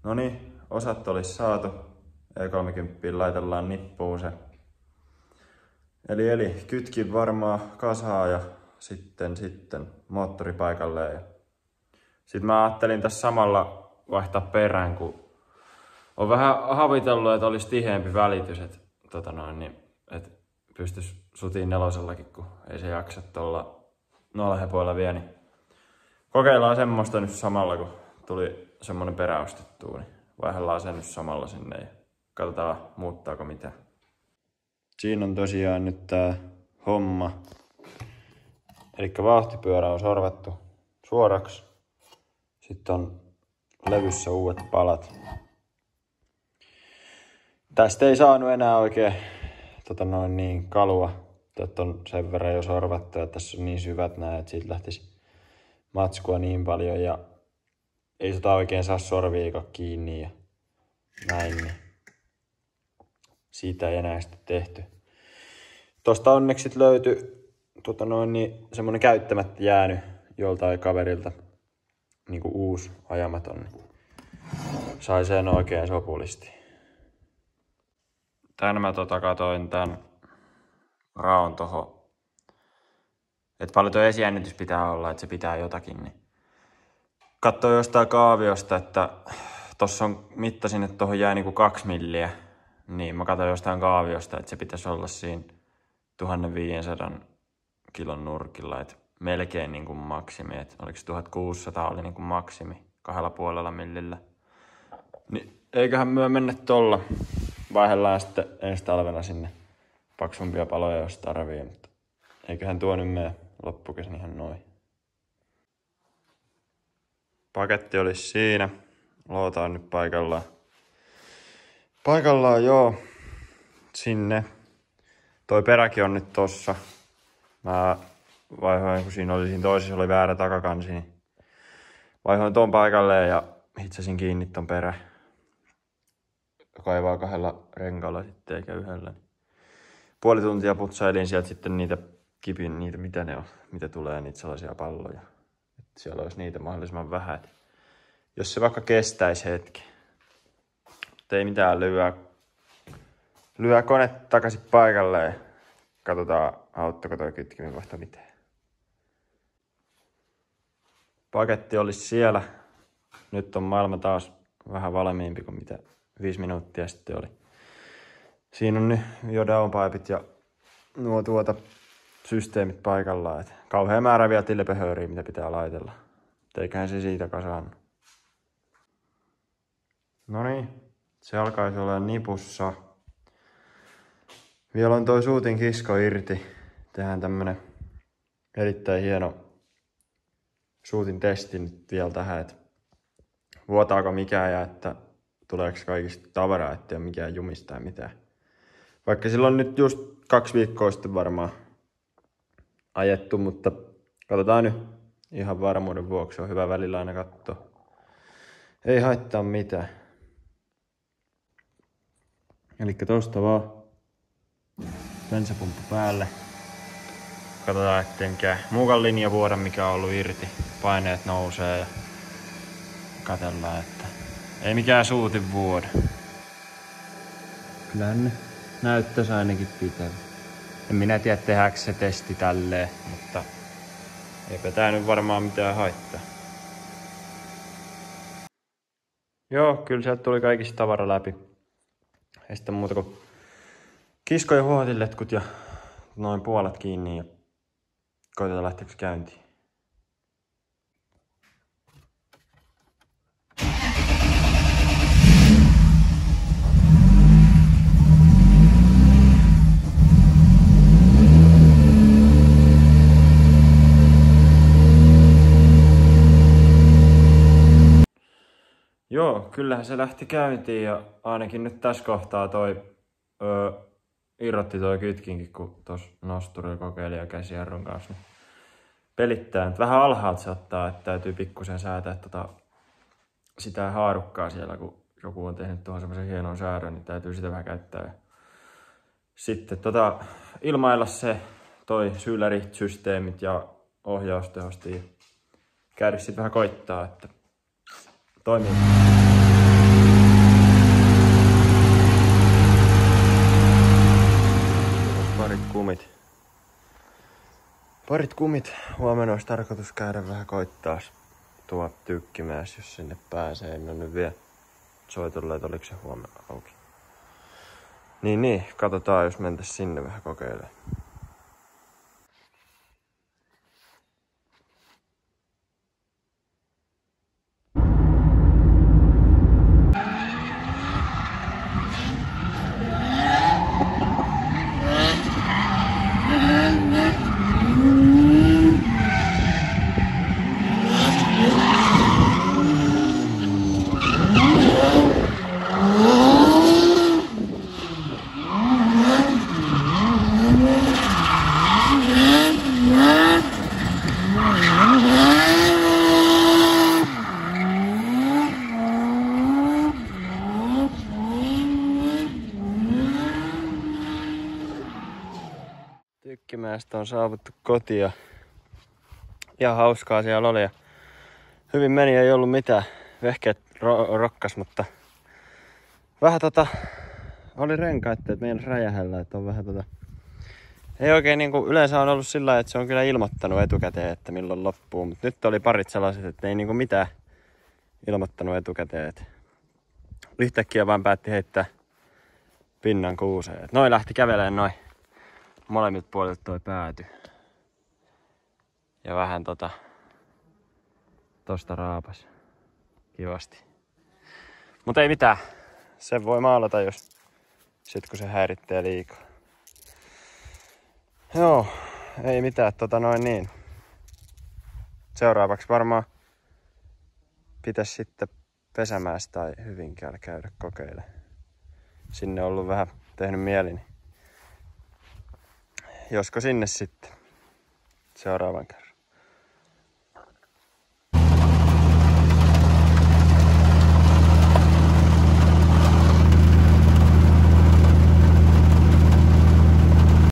Noniin, osat olisi saatu. E30 laitellaan nippuun se. Eli kytkin varmaan kasaa ja sitten moottori paikalleen. Ja sitten mä ajattelin tässä samalla vaihtaa perään, kun on vähän havitellut, että olisi tiheämpi välitys, että pystyisi sutiin nelosellakin, kun ei se jaksa tuolla nolhepoilla vielä. Niin kokeillaan semmoista nyt samalla, kun tuli semmonen perä ostettua, niin vaihdellaan sen nyt samalla sinne ja katsotaan muuttaako mitään. Siinä on tosiaan nyt tää homma. Elikkä vauhtipyörä on sorvattu suoraksi. Sitten on levyssä uudet palat. Tästä ei saanut enää oikein kalua. Tätä on sen verran jo sorvattu ja tässä on niin syvät nää, että siitä lähtisi matskua niin paljon ja ei sitä oikein saa sorviika kiinni ja näin. Niin siitä ei enää sitten tehty. Tosta onneksi löytyi semmonen käyttämättä jäänyt joltain kaverilta niinku uusi ajamaton. Sai sen oikein sopulisti. Tän mä katoin tän raon tohon. Et paljon tuo esijännitys pitää olla, että se pitää jotakin. Niin katsoin jostain kaaviosta, että tossa on mittasin, että tohon jää niinku 2 milliä. Niin mä katsoin jostain kaaviosta, että se pitäisi olla siinä 1500 kilon nurkilla, että melkein niin kuin maksimi, että oliko 1600 oli niin kuin maksimi 2,5 millillä. Niin eiköhän myö mennä tolla. Vaihdellaan sitten ensi talvena sinne paksumpia paloja, jos tarvii, mutta eiköhän tuo nyt mene loppukesän ihan noin. Paketti olisi siinä. Loota on nyt paikallaan. Paikallaan sinne. Toi peräkin on nyt tossa. Mä vaihoin, kun siinä toisessa oli väärä takakansi, niin vaihoin ton paikalleen ja hitsasin kiinni ton perä. Kaivaa 2 renkaalla sitten eikä yhdellä. Puoli tuntia putsailin sieltä sitten niitä mitä ne on, mitä tulee, niitä sellaisia palloja. Että siellä olisi niitä mahdollisimman vähän. Jos se vaikka kestäisi hetki. Mutta ei mitään, lyö kone takaisin paikalle ja katsotaan, auttaako toi kytkimen vasta mitään. Paketti olisi siellä. Nyt on maailma taas vähän valmiimpi kuin mitä 5 minuuttia sitten oli. Siinä on nyt jo downpipet ja nuo systeemit paikallaan. Et kauhean määrä vielä tilpehööriä, mitä pitää laitella. Eiköhän se siitä kasaan. Noniin, se alkaisi olla nipussa. Vielä on toi suutin kisko irti. Tehdään tämmönen erittäin hieno suutin testi nyt vielä tähän, että vuotaako mikään ja että tuleeko kaikista tavaraa, ettei ole mikään jumista ja mitään. Vaikka silloin nyt just 2 viikkoa sitten varmaan ajettu, mutta katsotaan nyt ihan varmuuden vuoksi. On hyvä välillä aina katsoa. Ei haittaa mitään. Elikkä tosta vaan bensapumppu päälle. Katsotaan ettenkään muukan linja vuoda, mikä on ollut irti. Paineet nousee ja katsellaan, että ei mikään suutin vuoda. Kyllähän ne näyttäisi ainakin pitävä. En minä tiedä tehdäänkö se testi tälleen, mutta eipä tää nyt varmaan mitään haittaa. Joo, kyllä sieltä tuli kaikista tavara läpi. Ei sitten muuta kuin kisko ja huotiletkut ja noin puolet kiinni ja koitetaan lähteekö käyntiin. Joo, kyllähän se lähti käyntiin ja ainakin nyt tässä kohtaa irrotti toi kytkinkin, kun tuossa nosturilla kokeili ja käsijarrun kanssa. Niin pelittää. Vähän alhaalta se ottaa, että täytyy pikkusen säätää sitä haarukkaa siellä, kun joku on tehnyt tuohon semmoisen hienon säädön, niin täytyy sitä vähän käyttää. Sitten ilmailla toi sylärisysteemit ja ohjaustehosti ja käydä sitten vähän koittaa, että toimii. Parit kumit. Huomenna olisi tarkoitus käydä vähän koittaa tuo Tykkimäessä, jos sinne pääsee. En ole nyt vielä soitellut, että oliko se huomenna auki. Niin, katsotaan, jos mentäis sinne vähän kokeilemaan. Tykkimäestä on saavuttu kotiin. Ihan hauskaa siellä oli. Ja hyvin meni, ei ollut mitään. Vehkeet rokkas, mutta vähän oli renkaita, että meidän räjähellä, että on vähän ei oikein niinku yleensä on ollut sillä lailla, että se on kyllä ilmoittanut etukäteen, että milloin loppuu. Mutta nyt oli parit sellaiset, että ei niinku mitään ilmoittanut etukäteen. Et yhtäkkiä vaan päätti heittää pinnan kuuseen. Et noi lähti kävelemään noin. Molemmilta puolilta toi pääty. Ja vähän tosta raapas. Kivasti. Mutta ei mitään. Sen voi maalata, jos kun se häiritsee liikaa. Joo, ei mitään niin. Seuraavaksi varmaan pitäisi sitten Pesämäessä tai Hyvinkäällä käydä kokeilemaan. Sinne on ollut vähän tehnyt mieli, niin josko sinne sitten seuraavan kerran.